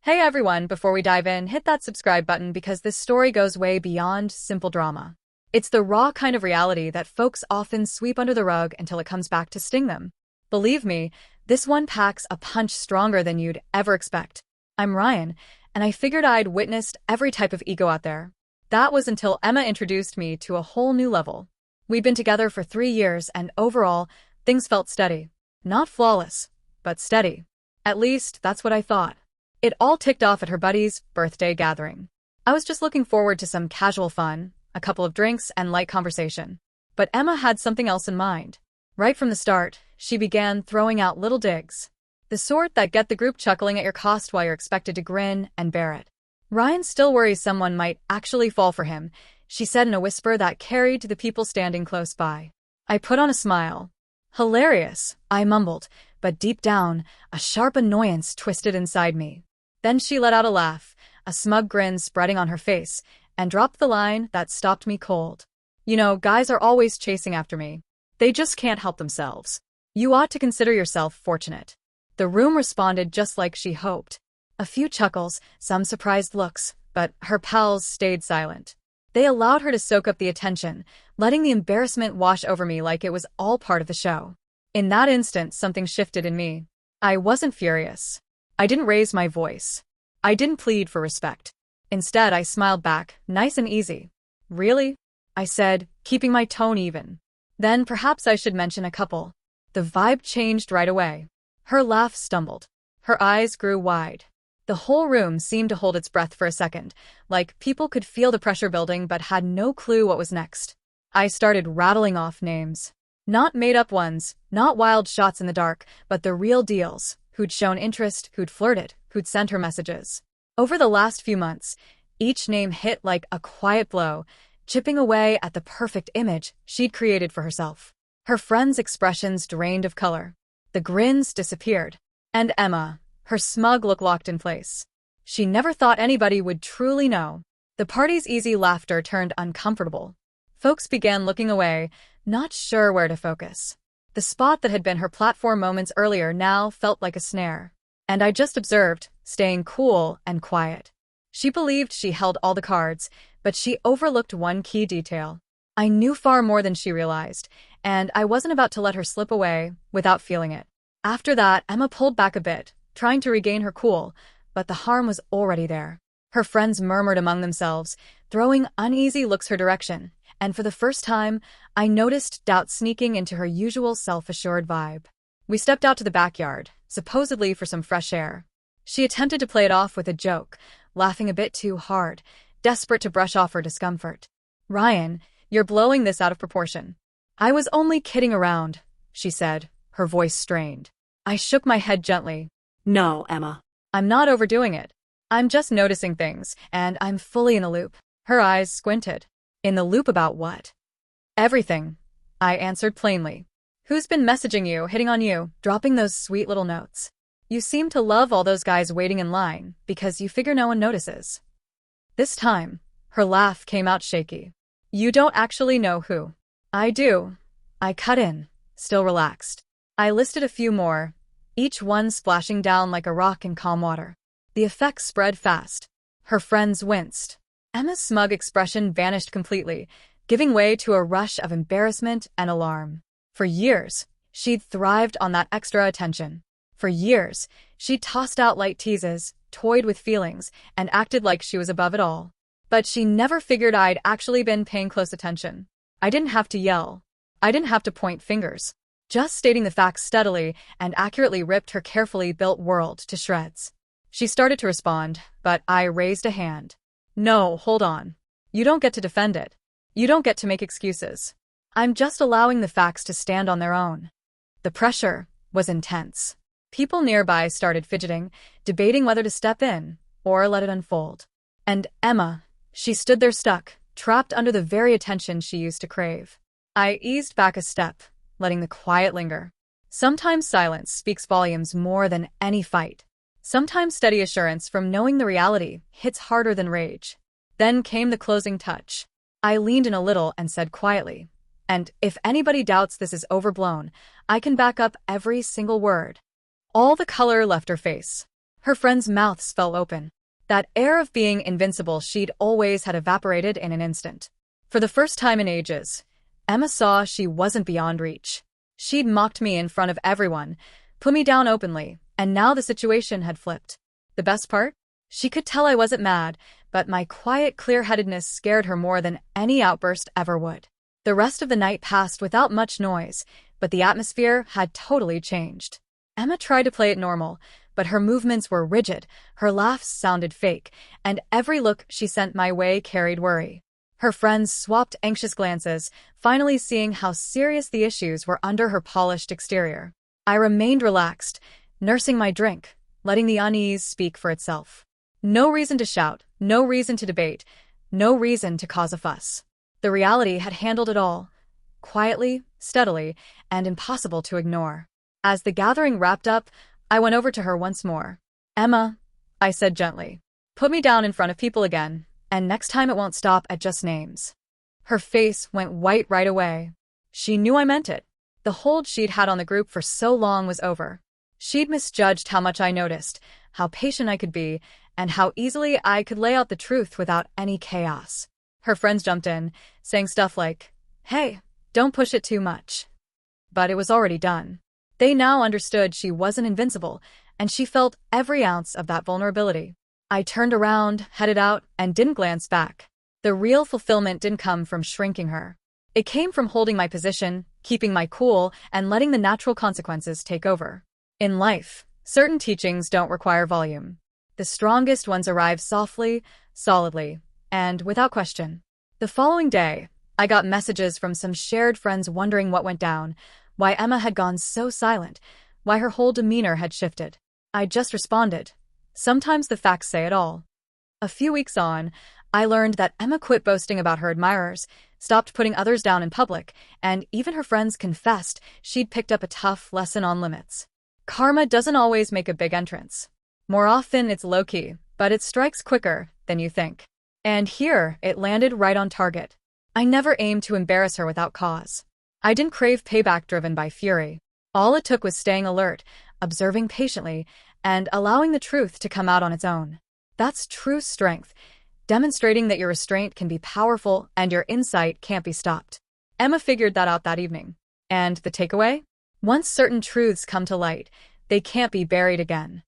Hey everyone, before we dive in, hit that subscribe button because this story goes way beyond simple drama. It's the raw kind of reality that folks often sweep under the rug until it comes back to sting them. Believe me, this one packs a punch stronger than you'd ever expect. I'm Ryan, and I figured I'd witnessed every type of ego out there. That was until Emma introduced me to a whole new level. We'd been together for 3 years, and overall, things felt steady. Not flawless, but steady. At least, that's what I thought. It all ticked off at her buddy's birthday gathering. I was just looking forward to some casual fun, a couple of drinks, and light conversation. But Emma had something else in mind. Right from the start, she began throwing out little digs. The sort that get the group chuckling at your cost while you're expected to grin and bear it. Ryan still worries someone might actually fall for him, she said in a whisper that carried to the people standing close by. I put on a smile. Hilarious, I mumbled, but deep down, a sharp annoyance twisted inside me. Then she let out a laugh, a smug grin spreading on her face, and dropped the line that stopped me cold. You know, guys are always chasing after me. They just can't help themselves. You ought to consider yourself fortunate. The room responded just like she hoped. A few chuckles, some surprised looks, but her pals stayed silent. They allowed her to soak up the attention, letting the embarrassment wash over me like it was all part of the show. In that instant, something shifted in me. I wasn't furious. I didn't raise my voice. I didn't plead for respect. Instead, I smiled back, nice and easy. Really? I said, keeping my tone even. Then perhaps I should mention a couple. The vibe changed right away. Her laugh stumbled. Her eyes grew wide. The whole room seemed to hold its breath for a second, like people could feel the pressure building but had no clue what was next. I started rattling off names. Not made-up ones, not wild shots in the dark, but the real deals. Who'd shown interest, who'd flirted, who'd sent her messages. Over the last few months, each name hit like a quiet blow, chipping away at the perfect image she'd created for herself. Her friends' expressions drained of color. The grins disappeared. And Emma, her smug look locked in place. She never thought anybody would truly know. The party's easy laughter turned uncomfortable. Folks began looking away, not sure where to focus. The spot that had been her platform moments earlier now felt like a snare. And I just observed, staying cool and quiet. She believed she held all the cards, but she overlooked one key detail. I knew far more than she realized, and I wasn't about to let her slip away without feeling it. After that, Emma pulled back a bit, trying to regain her cool, but the harm was already there. Her friends murmured among themselves, throwing uneasy looks her direction, and for the first time, I noticed doubt sneaking into her usual self-assured vibe. We stepped out to the backyard, supposedly for some fresh air. She attempted to play it off with a joke, laughing a bit too hard, desperate to brush off her discomfort. Ryan, you're blowing this out of proportion. I was only kidding around, she said, her voice strained. I shook my head gently. No, Emma. I'm not overdoing it. I'm just noticing things, and I'm fully in a loop. Her eyes squinted. In the loop about what? Everything, I answered plainly. Who's been messaging you, hitting on you, dropping those sweet little notes? You seem to love all those guys waiting in line, because you figure no one notices. This time, her laugh came out shaky. You don't actually know who. I do. I cut in, still relaxed. I listed a few more, each one splashing down like a rock in calm water. The effect spread fast. Her friends winced. Emma's smug expression vanished completely, giving way to a rush of embarrassment and alarm. For years, she'd thrived on that extra attention. For years, she'd tossed out light teases, toyed with feelings, and acted like she was above it all. But she never figured I'd actually been paying close attention. I didn't have to yell. I didn't have to point fingers. Just stating the facts steadily and accurately ripped her carefully built world to shreds. She started to respond, but I raised a hand. No, hold on. You don't get to defend it. You don't get to make excuses. I'm just allowing the facts to stand on their own. The pressure was intense. People nearby started fidgeting, debating whether to step in or let it unfold. And Emma, she stood there stuck, trapped under the very attention she used to crave. I eased back a step, letting the quiet linger. Sometimes silence speaks volumes more than any fight. Sometimes steady assurance from knowing the reality hits harder than rage. Then came the closing touch. I leaned in a little and said quietly, and if anybody doubts this is overblown, I can back up every single word. All the color left her face. Her friends' mouths fell open. That air of being invincible she'd always had evaporated in an instant. For the first time in ages, Emma saw she wasn't beyond reach. She'd mocked me in front of everyone, put me down openly, and now the situation had flipped. The best part? She could tell I wasn't mad, but my quiet clear-headedness scared her more than any outburst ever would. The rest of the night passed without much noise, but the atmosphere had totally changed. Emma tried to play it normal, but her movements were rigid, her laughs sounded fake, and every look she sent my way carried worry. Her friends swapped anxious glances, finally seeing how serious the issues were under her polished exterior. I remained relaxed, nursing my drink, letting the unease speak for itself. No reason to shout, no reason to debate, no reason to cause a fuss. The reality had handled it all, quietly, steadily, and impossible to ignore. As the gathering wrapped up, I went over to her once more. "Emma," I said gently, "put me down in front of people again, and next time it won't stop at just names." Her face went white right away. She knew I meant it. The hold she'd had on the group for so long was over. She'd misjudged how much I noticed, how patient I could be, and how easily I could lay out the truth without any chaos. Her friends jumped in, saying stuff like, "Hey, don't push it too much." But it was already done. They now understood she wasn't invincible, and she felt every ounce of that vulnerability. I turned around, headed out, and didn't glance back. The real fulfillment didn't come from shrinking her. It came from holding my position, keeping my cool, and letting the natural consequences take over. In life, certain teachings don't require volume. The strongest ones arrive softly, solidly, and without question. The following day, I got messages from some shared friends wondering what went down, why Emma had gone so silent, why her whole demeanor had shifted. I just responded. Sometimes the facts say it all. A few weeks on, I learned that Emma quit boasting about her admirers, stopped putting others down in public, and even her friends confessed she'd picked up a tough lesson on limits. Karma doesn't always make a big entrance. More often it's low-key, but it strikes quicker than you think. And here, it landed right on target. I never aimed to embarrass her without cause. I didn't crave payback driven by fury. All it took was staying alert, observing patiently, and allowing the truth to come out on its own. That's true strength, demonstrating that your restraint can be powerful and your insight can't be stopped. Emma figured that out that evening. And the takeaway? Once certain truths come to light, they can't be buried again.